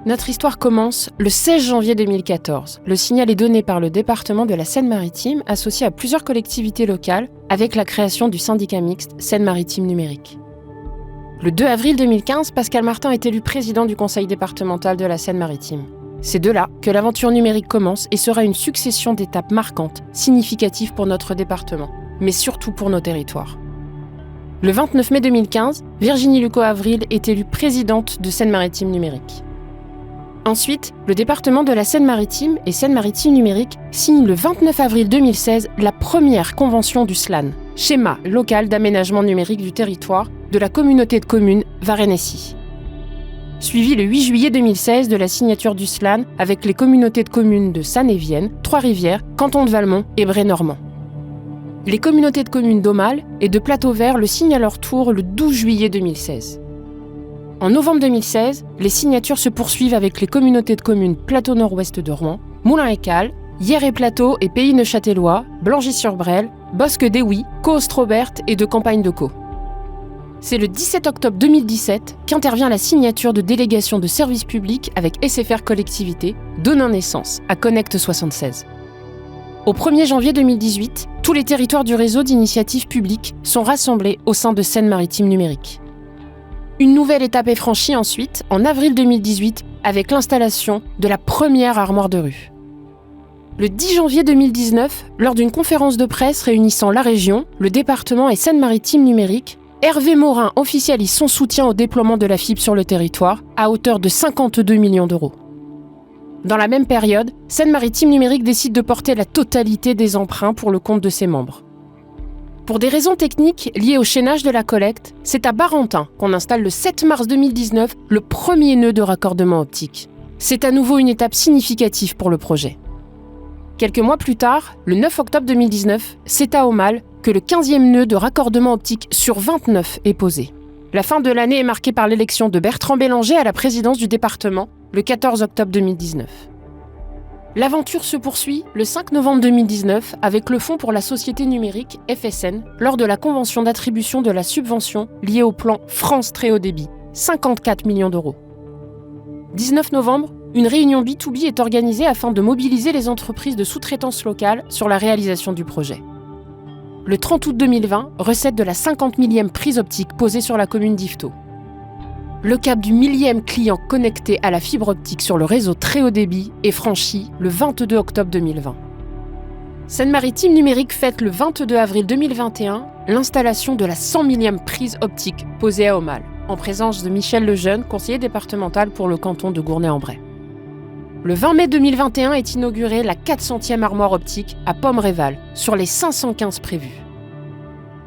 Notre histoire commence le 16 janvier 2014. Le signal est donné par le département de la Seine-Maritime, associé à plusieurs collectivités locales, avec la création du syndicat mixte Seine-Maritime numérique. Le 2 avril 2015, Pascal Martin est élu président du conseil départemental de la Seine-Maritime. C'est de là que l'aventure numérique commence et sera une succession d'étapes marquantes, significatives pour notre département, mais surtout pour nos territoires. Le 29 mai 2015, Virginie Lucot-Avril est élue présidente de Seine-Maritime numérique. Ensuite, le département de la Seine-Maritime et Seine-Maritime numérique signent le 29 avril 2016 la première convention du SLAN, schéma local d'aménagement numérique du territoire de la communauté de communes Varennes. Suivi le 8 juillet 2016 de la signature du SLAN avec les communautés de communes de Sanne-et-Vienne, Trois-Rivières, Canton de Valmont et Bray-Normand. Les communautés de communes d'Aumale et de Plateau-Vert le signent à leur tour le 12 juillet 2016. En novembre 2016, les signatures se poursuivent avec les communautés de communes Plateau Nord-Ouest de Rouen, Moulins-et-Cales, Hyères-et-Plateau et Pays Neuchâtelois, Blangy-sur-Bresle, Bosc-d'Éouy, Caux-Ostrobert et de Campagne de Caux. C'est le 17 octobre 2017 qu'intervient la signature de délégation de services publics avec SFR Collectivité, donnant naissance à Connect 76. Au 1er janvier 2018, tous les territoires du réseau d'initiatives publiques sont rassemblés au sein de Seine-Maritime numérique. Une nouvelle étape est franchie ensuite, en avril 2018, avec l'installation de la première armoire de rue. Le 10 janvier 2019, lors d'une conférence de presse réunissant la région, le département et Seine-Maritime numérique, Hervé Morin officialise son soutien au déploiement de la fibre sur le territoire à hauteur de 52 millions d'euros. Dans la même période, Seine-Maritime numérique décide de porter la totalité des emprunts pour le compte de ses membres. Pour des raisons techniques liées au chaînage de la collecte, c'est à Barentin qu'on installe le 7 mars 2019 le premier nœud de raccordement optique. C'est à nouveau une étape significative pour le projet. Quelques mois plus tard, le 9 octobre 2019, c'est à Aumale que le 15e nœud de raccordement optique sur 29 est posé. La fin de l'année est marquée par l'élection de Bertrand Bélanger à la présidence du département le 14 octobre 2019. L'aventure se poursuit le 5 novembre 2019 avec le Fonds pour la société numérique, FSN, lors de la convention d'attribution de la subvention liée au plan France Très Haut Débit, 54 millions d'euros. 19 novembre, une réunion B2B est organisée afin de mobiliser les entreprises de sous-traitance locale sur la réalisation du projet. Le 30 août 2020, recette de la 50 millième prise optique posée sur la commune d'Yvetot. Le cap du 1000e client connecté à la fibre optique sur le réseau très haut débit est franchi le 22 octobre 2020. Seine-Maritime numérique fête le 22 avril 2021 l'installation de la 100 millième prise optique posée à Aumale, en présence de Michel Lejeune, conseiller départemental pour le canton de Gournay-en-Bray. Le 20 mai 2021 est inaugurée la 400e armoire optique à Pomme-Réval, sur les 515 prévues.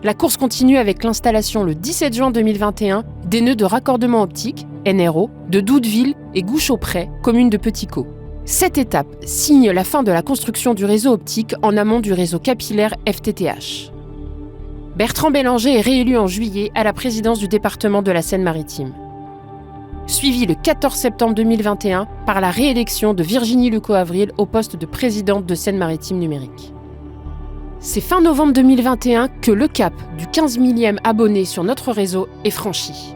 La course continue avec l'installation le 17 juin 2021 des nœuds de raccordement optique, NRO, de Doudeville et Gouche-au-Pré, commune de Petit-Caux. Cette étape signe la fin de la construction du réseau optique en amont du réseau capillaire FTTH. Bertrand Bélanger est réélu en juillet à la présidence du département de la Seine-Maritime. Suivi le 14 septembre 2021 par la réélection de Virginie Lucot-Avril au poste de présidente de Seine-Maritime numérique. C'est fin novembre 2021 que le cap du 15 millième abonné sur notre réseau est franchi.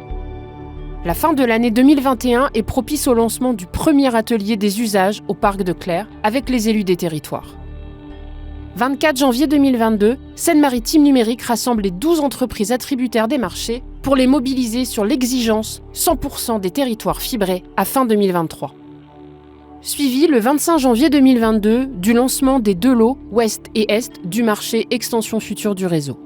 La fin de l'année 2021 est propice au lancement du premier atelier des usages au parc de Clères avec les élus des territoires. 24 janvier 2022, Seine-Maritime numérique rassemble les 12 entreprises attributaires des marchés pour les mobiliser sur l'exigence 100% des territoires fibrés à fin 2023. Suivi le 25 janvier 2022 du lancement des 2 lots Ouest et Est du marché Extension Future du réseau.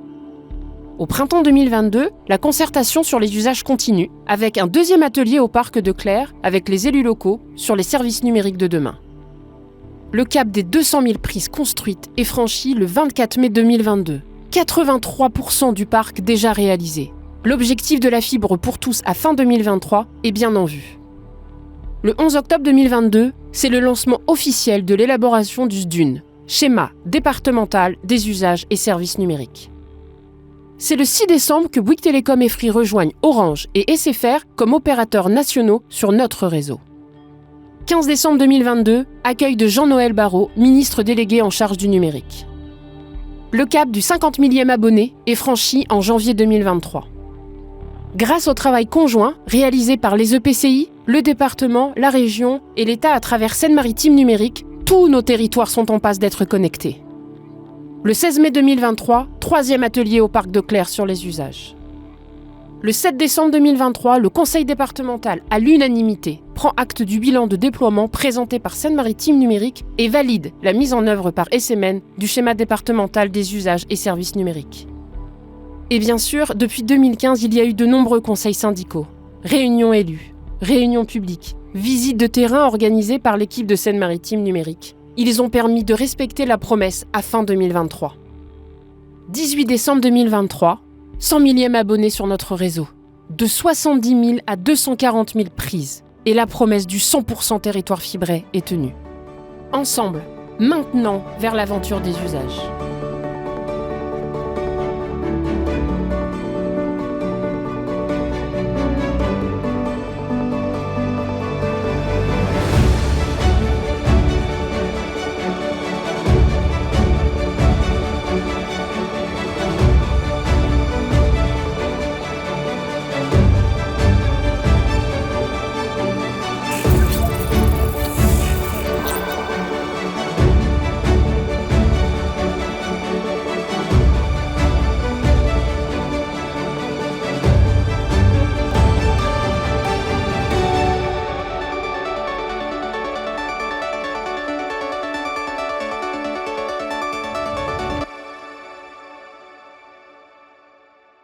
Au printemps 2022, la concertation sur les usages continue avec un deuxième atelier au parc de Clères avec les élus locaux sur les services numériques de demain. Le cap des 200 000 prises construites est franchi le 24 mai 2022. 83% du parc déjà réalisé. L'objectif de la fibre pour tous à fin 2023 est bien en vue. Le 11 octobre 2022, c'est le lancement officiel de l'élaboration du SDUN, schéma départemental des usages et services numériques. C'est le 6 décembre que Bouygues Télécom et Free rejoignent Orange et SFR comme opérateurs nationaux sur notre réseau. 15 décembre 2022, accueil de Jean-Noël Barrot, ministre délégué en charge du numérique. Le cap du 50 millième abonné est franchi en janvier 2023. Grâce au travail conjoint réalisé par les EPCI, le département, la région et l'État à travers Seine-Maritime numérique, tous nos territoires sont en passe d'être connectés. Le 16 mai 2023, 3e atelier au Parc de Clères sur les usages. Le 7 décembre 2023, le Conseil départemental, à l'unanimité, prend acte du bilan de déploiement présenté par Seine-Maritime numérique et valide la mise en œuvre par SMN du schéma départemental des usages et services numériques. Et bien sûr, depuis 2015, il y a eu de nombreux conseils syndicaux, réunions élus, réunions publiques, visites de terrain organisées par l'équipe de Seine-Maritime numérique. Ils ont permis de respecter la promesse à fin 2023. 18 décembre 2023, 100 millième abonné sur notre réseau, de 70 000 à 240 000 prises. Et la promesse du 100% territoire fibré est tenue. Ensemble, maintenant vers l'aventure des usages.